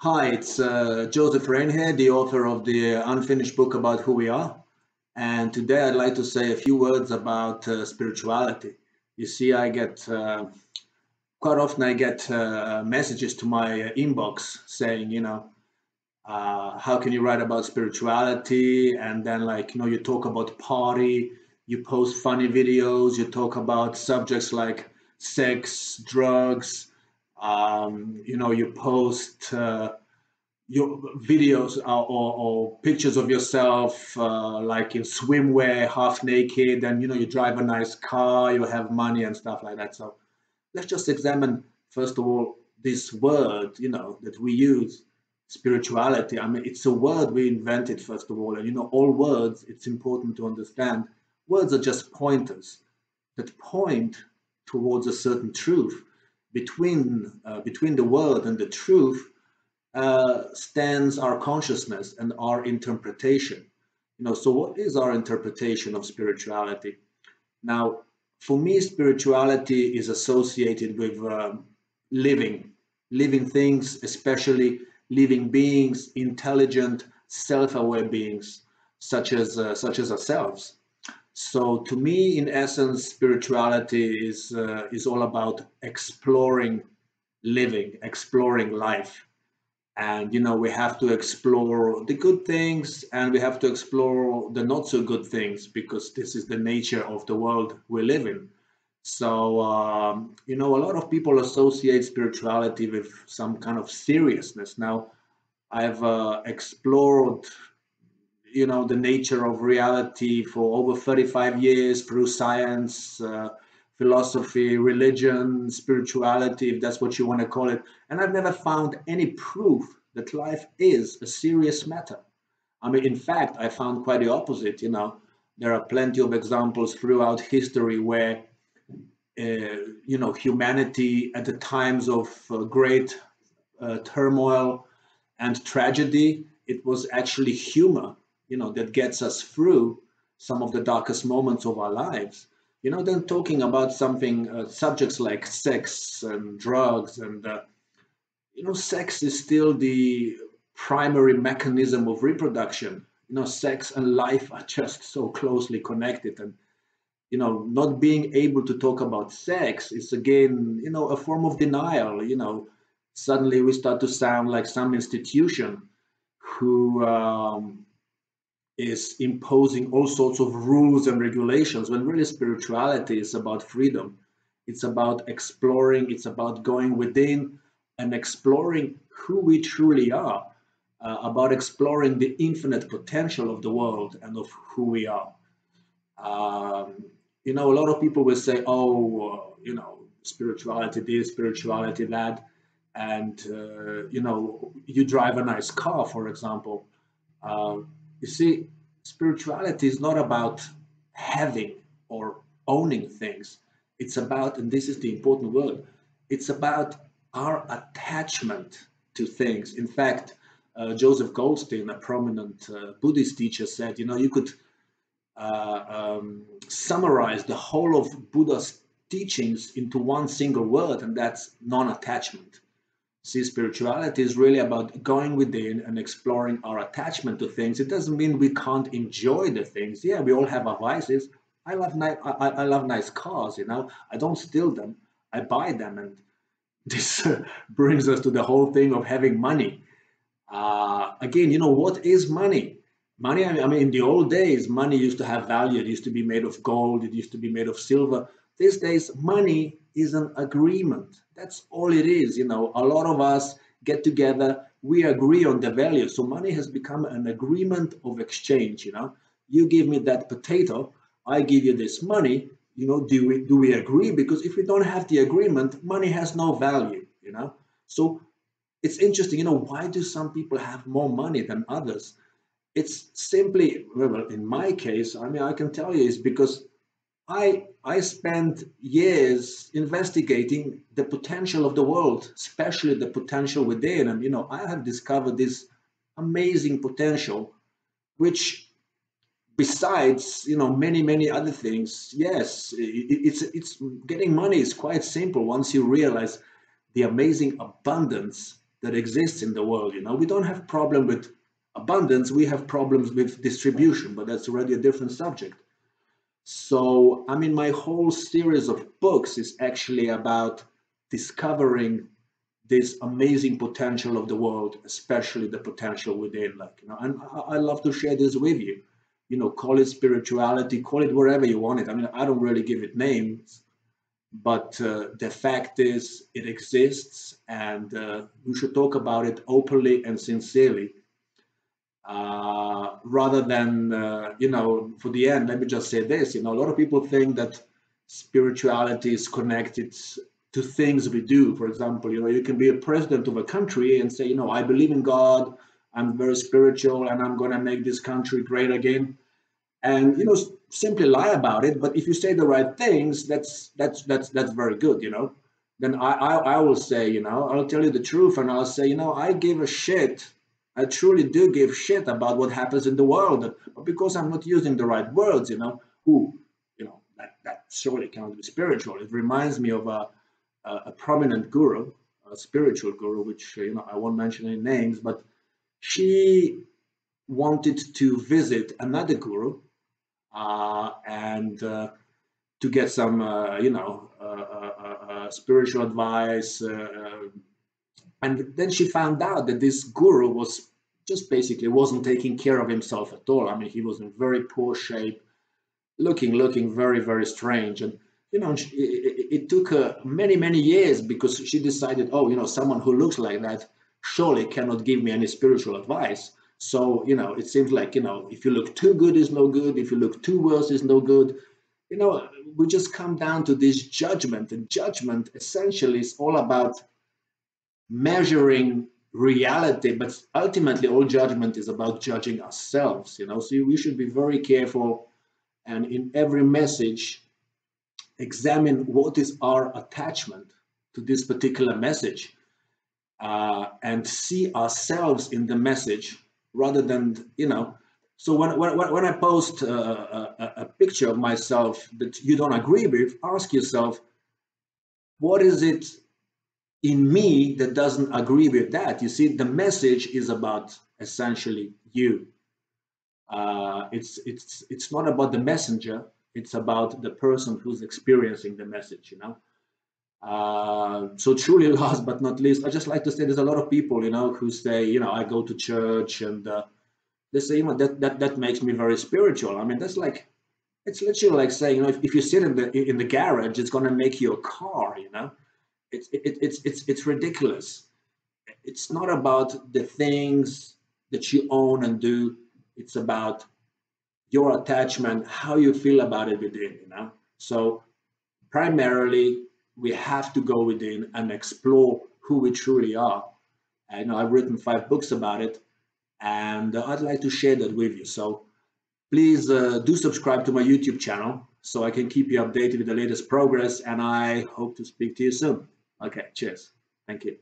Hi, it's Joseph Rain here, the author of the unfinished book about who we are. And today I'd like to say a few words about spirituality. You see, I get quite often I get messages to my inbox saying, how can you write about spirituality? And then, you talk about party, you post funny videos, you talk about subjects like sex, drugs, you post your videos or pictures of yourself like in swimwear, half naked, and you drive a nice car, you have money and stuff like that. So let's just examine first of all this word, that we use, spirituality. I mean, it's a word we invented first of all, and all words. It's important to understand. Words are just pointers that point towards a certain truth. Between the word and the truth stands our consciousness and our interpretation. So what is our interpretation of spirituality? Now, for me, spirituality is associated with living things, especially living beings, intelligent, self-aware beings, such as ourselves. So, to me, in essence, spirituality is all about exploring living, exploring life. And we have to explore the good things and we have to explore the not so good things, because this is the nature of the world we live in. So a lot of people associate spirituality with some kind of seriousness. Now, I've explored the nature of reality for over 35 years through science, philosophy, religion, spirituality, if that's what you want to call it. And I've never found any proof that life is a serious matter. I mean, in fact, I found quite the opposite. There are plenty of examples throughout history where, humanity at the times of great turmoil and tragedy, it was actually humor, that gets us through some of the darkest moments of our lives. Then talking about something, subjects like sex and drugs, and sex is still the primary mechanism of reproduction. Sex and life are just so closely connected, and not being able to talk about sex is again, a form of denial. Suddenly we start to sound like some institution who is imposing all sorts of rules and regulations, when really spirituality is about freedom. It's about exploring, it's about going within and exploring who we truly are, about exploring the infinite potential of the world and of who we are. A lot of people will say, oh, spirituality this, spirituality that, and, you drive a nice car, for example. Uh, you see, spirituality is not about having or owning things. It's about, and this is the important word, it's about our attachment to things. In fact, Joseph Goldstein, a prominent Buddhist teacher, said, you could summarize the whole of Buddha's teachings into one single word, and that's non-attachment. See, spirituality is really about going within and exploring our attachment to things. It doesn't mean we can't enjoy the things. Yeah, we all have our vices. I love nice cars. I don't steal them. I buy them, and this brings us to the whole thing of having money. Again, what is money? Money, I mean, in the old days, money used to have value. It used to be made of gold. It used to be made of silver. These days, money is an agreement. That's all it is. A lot of us get together, we agree on the value. So money has become an agreement of exchange. You give me that potato, I give you this money. Do we agree? Because if we don't have the agreement, money has no value. So it's interesting. Why do some people have more money than others? It's simply, well, in my case, I mean, I can tell you, it's because I spent years investigating the potential of the world, especially the potential within. And I have discovered this amazing potential, which, besides many other things, yes, it's getting money is quite simple once you realize the amazing abundance that exists in the world. You know, we don't have problem with abundance, we have problems with distribution, but that's already a different subject. So, I mean, my whole series of books is actually about discovering this amazing potential of the world, especially the potential within. Like, you know, and I love to share this with you. You know, call it spirituality, call it wherever you want it. I mean, I don't really give it names, but the fact is, it exists, and we should talk about it openly and sincerely rather than you know, for the end. Let me just say this. You know, a lot of people think that spirituality is connected to things we do. For example, you know, you can be a president of a country and say, you know, I believe in God, I'm very spiritual, and I'm going to make this country great again, and you know, simply lie about it. But if you say the right things, that's very good, you know. Then I will say, you know, I'll tell you the truth, and I'll say, you know, I give a shit. I truly do give shit about what happens in the world, but because I'm not using the right words, you know, who, you know, that surely cannot be spiritual. It reminds me of a prominent guru, a spiritual guru, which you know, I won't mention any names, but she wanted to visit another guru and to get some, you know, spiritual advice. And then she found out that this guru was just basically wasn't taking care of himself at all. I mean, he was in very poor shape, looking very, very strange. And, you know, it took her many years because she decided, oh, you know, someone who looks like that surely cannot give me any spiritual advice. So, you know, it seems like, you know, if you look too good is no good. If you look too worse is no good. You know, we just come down to this judgment. And judgment essentially is all about measuring reality, but ultimately all judgment is about judging ourselves, you know. So we should be very careful, and in every message examine what is our attachment to this particular message, and see ourselves in the message rather than, you know. So when I post a picture of myself that you don't agree with, ask yourself, what is it in me that doesn't agree with that? You see, the message is about essentially you. It's not about the messenger. It's about the person who's experiencing the message. You know. So truly, last but not least, I just like to say there's a lot of people, you know, who say, you know, I go to church, and they say, you know, that makes me very spiritual. I mean, that's like, it's literally like saying, you know, if you sit in the garage, it's going to make you a car. You know. It's ridiculous. It's not about the things that you own and do. It's about your attachment, how you feel about it within, you know. So primarily, we have to go within and explore who we truly are. I know I've written 5 books about it, and I'd like to share that with you. So please do subscribe to my YouTube channel so I can keep you updated with the latest progress, and I hope to speak to you soon. Okay, cheers. Thank you.